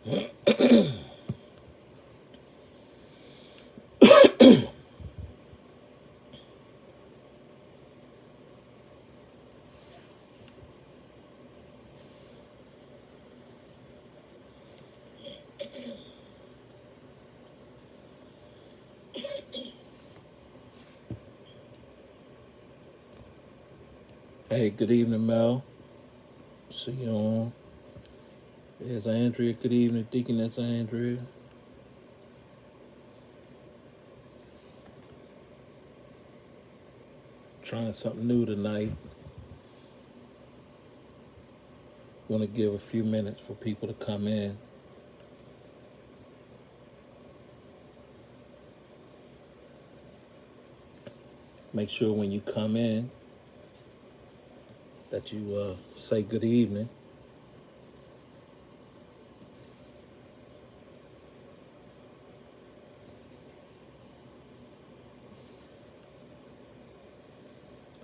Hey, good evening, Mel. See you on. There's Andrea. Good evening, Deaconess Andrea. Trying something new tonight. Want to give a few minutes for people to come in. Make sure when you come in that you say good evening.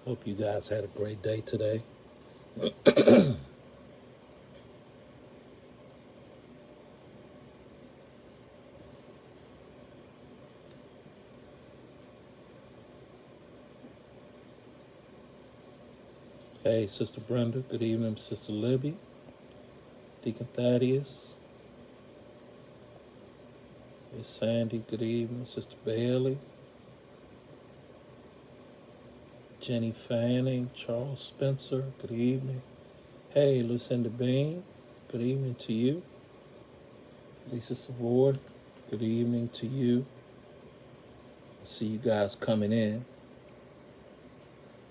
Hope you guys had a great day today. Hey, Sister Brenda. Good evening, Sister Libby. Deacon Thaddeus. Hey, Sandy. Good evening, Sister Bailey. Jenny Fanning. Charles Spencer. Good evening. Hey, Lucinda Bean. Good evening to you. Lisa Savoy. Good evening to you. I see you guys coming in.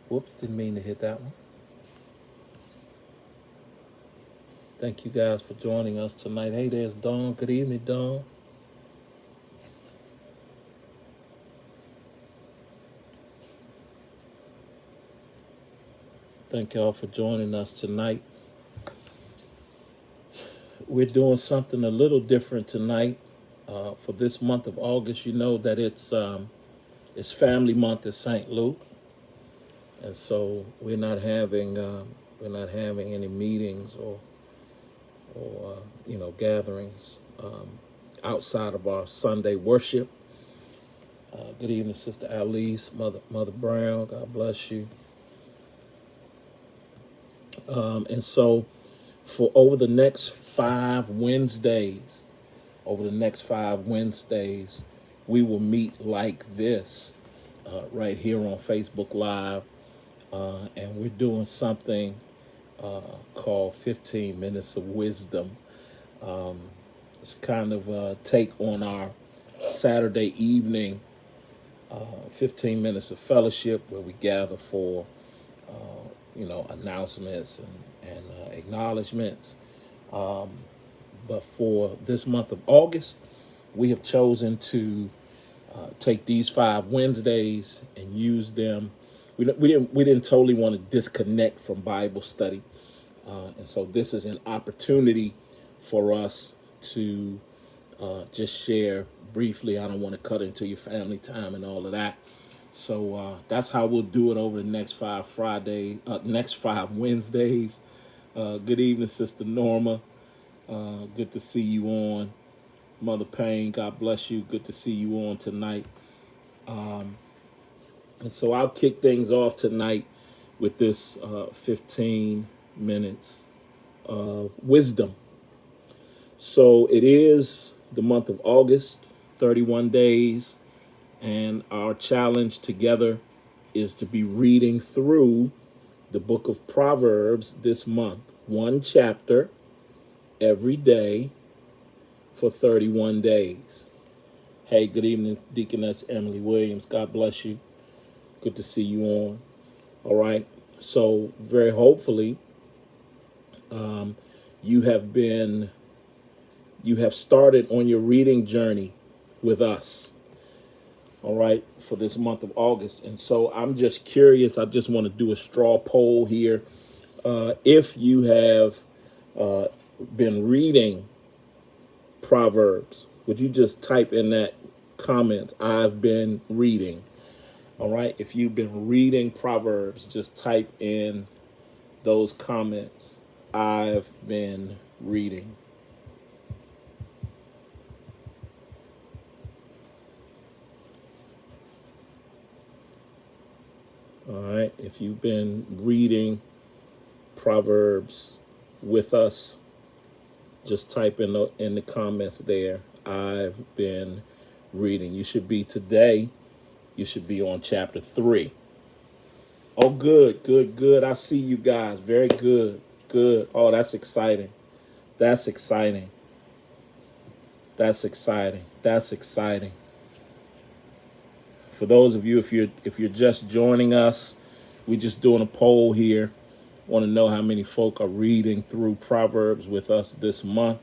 Whoops, didn't mean to hit that one. Thank you guys for joining us tonight. Hey, there's Dawn. Good evening, Dawn. Thank y'all for joining us tonight. We're doing something a little different tonight for this month of August. You know that it's Family Month at St. Luke, and so we're not having any meetings or gatherings outside of our Sunday worship. Good evening, Sister Alice, Mother Brown. God bless you. And so, for over the next 5 Wednesdays, we will meet like this right here on Facebook Live, and we're doing something called 15 Minutes of Wisdom. It's kind of a take on our Saturday evening 15 minutes of fellowship where we gather for announcements and acknowledgments. But for this month of August, we have chosen to take these 5 Wednesdays and use them. We didn't totally want to disconnect from Bible study, and so this is an opportunity for us to just share briefly. I don't want to cut into your family time and all of that. So that's how we'll do it over the next 5 Wednesdays. Good evening, Sister Norma. Good to see you on. Mother Payne, God bless you. Good to see you on tonight. And so I'll kick things off tonight with this 15 minutes of wisdom. So it is the month of August, 31 days. And our challenge together is to be reading through the book of Proverbs this month, 1 chapter every day for 31 days. Hey, good evening, Deaconess Emily Williams. God bless you. Good to see you on. All right. So very hopefully you have started on your reading journey with us. All right, for this month of August. And so I'm just curious. I just want to do a straw poll here. If you have been reading Proverbs, would you just type in that comment, I've been reading. All right, if you've been reading Proverbs, just type in those comments, I've been reading. All right. If you've been reading Proverbs with us, just type in the comments there. I've been reading. You should be today. You should be on chapter 3. Oh, good, good, good. I see you guys. Very good, good. Oh, that's exciting. That's exciting. That's exciting. That's exciting. For those of you, if you're just joining us, we're just doing a poll here. Want to know how many folk are reading through Proverbs with us this month.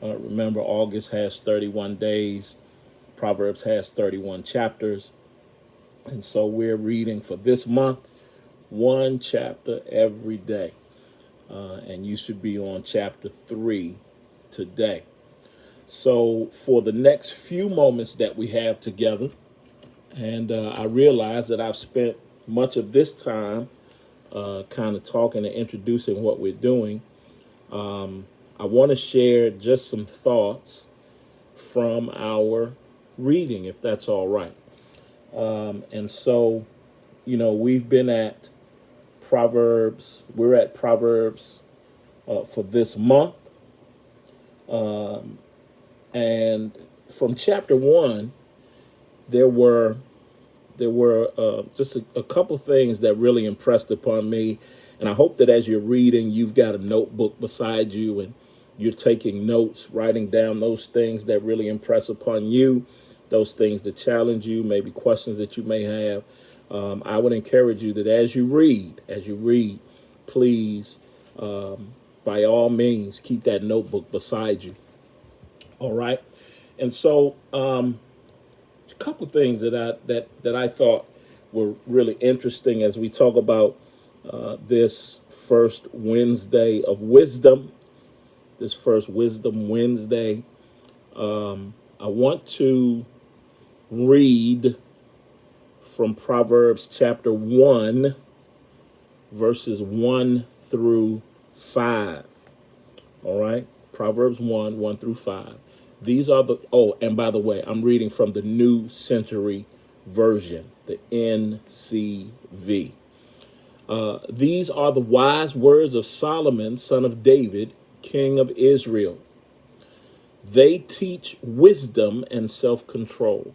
Remember, August has 31 days. Proverbs has 31 chapters. And so we're reading for this month one chapter every day. And you should be on chapter 3 today. So for the next few moments that we have together, and I realize that I've spent much of this time kind of talking and introducing what we're doing. I want to share just some thoughts from our reading, if that's all right. And so, we've been at Proverbs. We're at Proverbs for this month. And from chapter 1, there were just a couple things that really impressed upon me. And I hope that as you're reading, you've got a notebook beside you and you're taking notes, writing down those things that really impress upon you, those things that challenge you, maybe questions that you may have. I would encourage you that as you read, please, by all means, keep that notebook beside you. All right. And so, a couple things that I thought were really interesting as we talk about this first Wednesday of wisdom, this first Wisdom Wednesday. I want to read from Proverbs chapter 1, verses 1 through 5. All right. Proverbs 1 through 5. These are and by the way, I'm reading from the New Century Version, the NCV. These are the wise words of Solomon, son of David, king of Israel. They teach wisdom and self-control.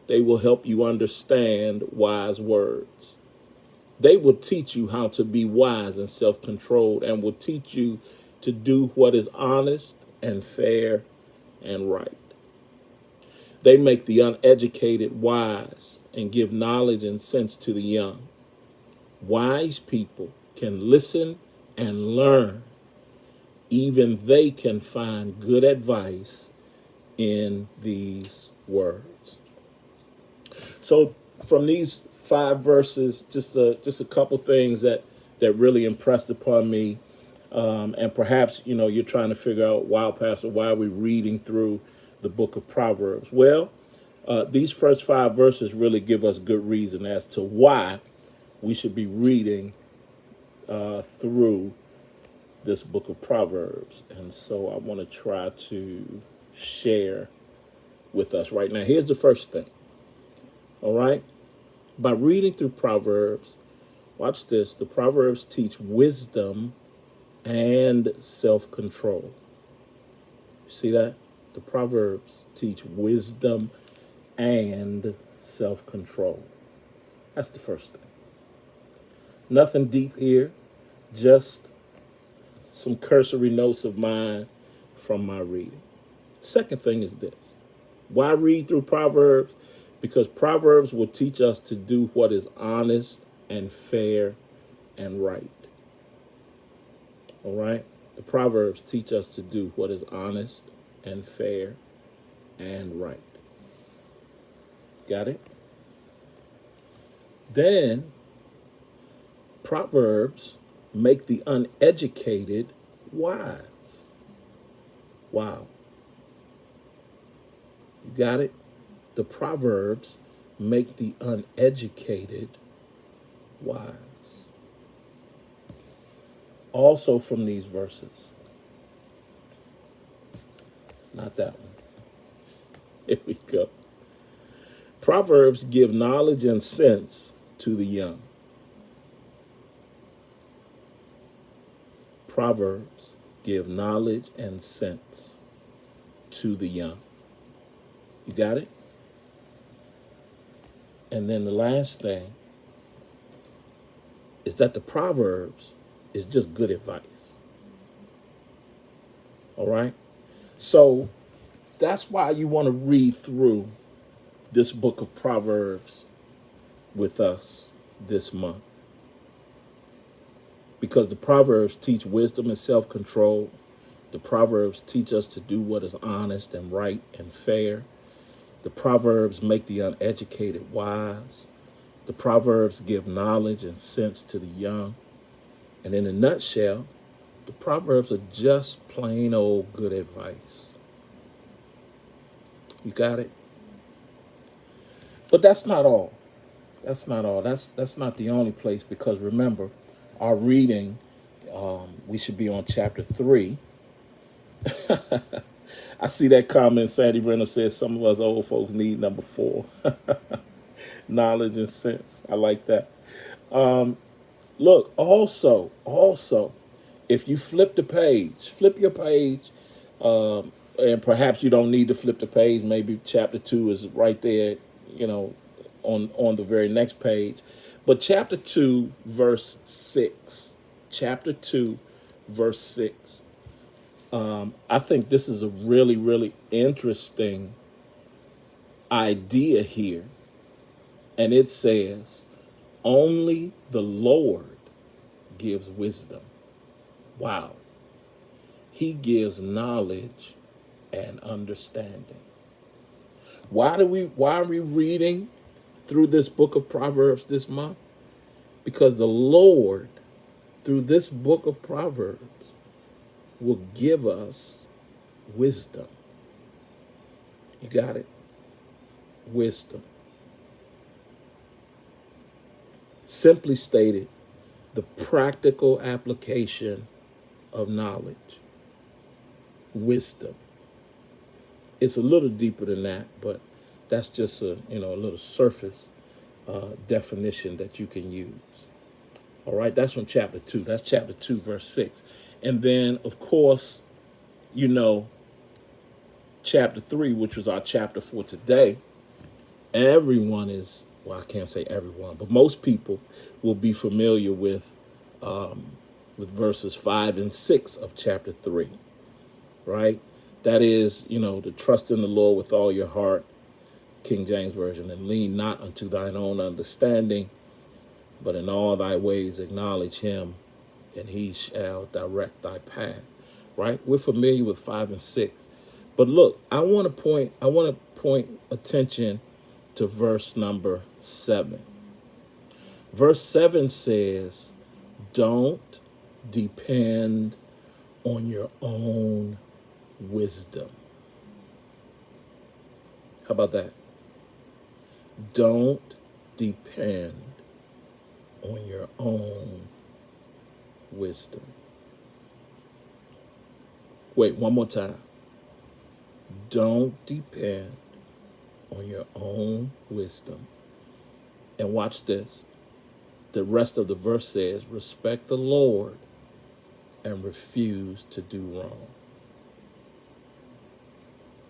They will help you understand wise words. They will teach you how to be wise and self-controlled, and will teach you to do what is honest and fair and right. They make the uneducated wise and give knowledge and sense to the young. Wise people can listen and learn. Even they can find good advice in these words. So from these 5 verses, just a couple things that really impressed upon me. And perhaps, you're trying to figure out, wow, Pastor, why are we reading through the book of Proverbs? Well, these first 5 verses really give us good reason as to why we should be reading through this book of Proverbs. And so I want to try to share with us right now. Here's the first thing. All right. By reading through Proverbs, watch this. The Proverbs teach wisdom and self-control. See that? The Proverbs teach wisdom and self-control. That's the first thing. Nothing deep here, just some cursory notes of mine from my reading. Second thing is this. Why read through Proverbs? Because Proverbs will teach us to do what is honest and fair and right. All right? The Proverbs teach us to do what is honest and fair and right. Got it? Then, Proverbs make the uneducated wise. Wow. You got it? The Proverbs make the uneducated wise. Also from these verses. Not that one. Here we go. Proverbs give knowledge and sense to the young. Proverbs give knowledge and sense to the young. You got it? And then the last thing is that the Proverbs is just good advice. All right? So that's why you want to read through this book of Proverbs with us this month. Because the Proverbs teach wisdom and self-control. The Proverbs teach us to do what is honest and right and fair. The Proverbs make the uneducated wise. The Proverbs give knowledge and sense to the young. And in a nutshell, the Proverbs are just plain old good advice. You got it? But that's not all. That's not all. That's not the only place, because remember, our reading, we should be on chapter 3. I see that comment. Sandy Renner says some of us old folks need number 4. Knowledge and sense. I like that. Look, also, if you flip your page, and perhaps you don't need to flip the page. Maybe chapter 2 is right there, on the very next page. But chapter 2, verse 6. Chapter 2, verse 6. I think this is a really, really interesting idea here. And it says, only the Lord gives wisdom. Wow. He gives knowledge and understanding. Why are we reading through this book of Proverbs this month? Because the Lord, through this book of Proverbs, will give us wisdom. You got it? Wisdom. Simply stated, the practical application of knowledge. Wisdom. It's a little deeper than that, but that's just a little surface definition that you can use. All right, that's from chapter 2. That's chapter 2, verse 6. And then, of course, chapter 3, which was our chapter for today, everyone is, well, I can't say everyone, but most people will be familiar with verses 5 and 6 of chapter 3, right? That is, to trust in the Lord with all your heart, King James Version, and lean not unto thine own understanding, but in all thy ways acknowledge him, and he shall direct thy path, right? We're familiar with 5 and 6. But look, I want to point attention to verse number 7. Verse 7 says, don't depend on your own wisdom. How about that? Don't depend on your own wisdom. Wait, one more time. Don't depend on your own wisdom. And watch this. The rest of the verse says, respect the Lord and refuse to do wrong.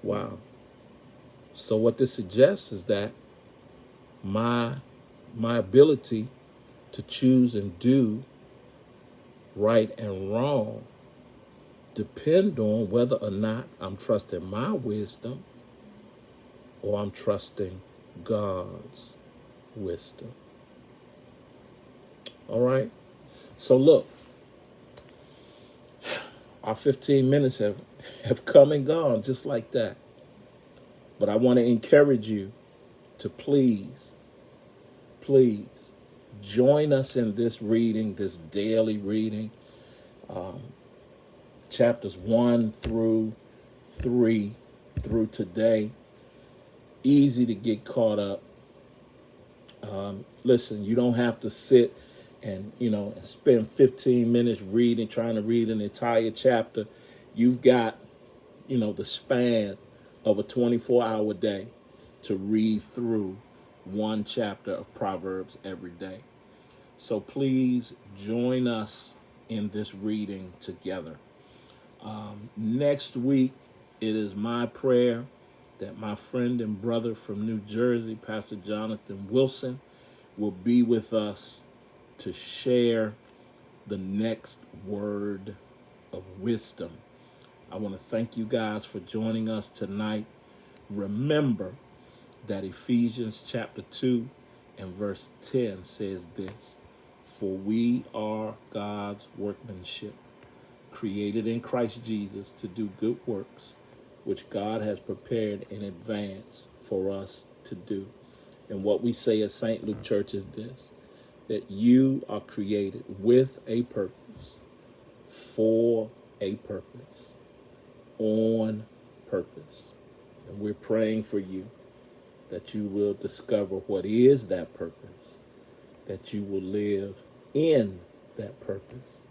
Wow. So what this suggests is that my ability to choose and do right and wrong depend on whether or not I'm trusting my wisdom or I'm trusting God's wisdom. All right. So look, our 15 minutes have come and gone just like that. But I want to encourage you to please join us in this reading, this daily reading, chapters 1 through 3 through today. Easy to get caught up. Listen, you don't have to sit and spend 15 minutes trying to read an entire chapter. You've got the span of a 24-hour day to read through one chapter of Proverbs every day. So please join us in this reading together. Next week, it is my prayer that my friend and brother from New Jersey, Pastor Jonathan Wilson, will be with us to share the next word of wisdom. I want to thank you guys for joining us tonight. Remember that Ephesians chapter 2 and verse 10 says this: "For we are God's workmanship, created in Christ Jesus to do good works, which God has prepared in advance for us to do." And what we say at St. Luke Church is this: that you are created with a purpose, for a purpose, on purpose. And we're praying for you that you will discover what is that purpose, that you will live in that purpose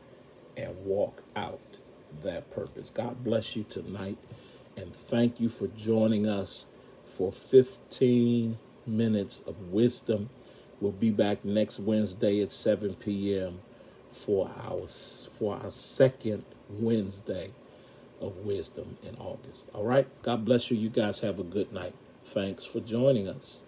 and walk out that purpose. God bless you tonight, and thank you for joining us for 15 minutes of wisdom. We'll be back next Wednesday at 7 p.m. for our second Wednesday of wisdom in August. All right. God bless you. You guys have a good night. Thanks for joining us.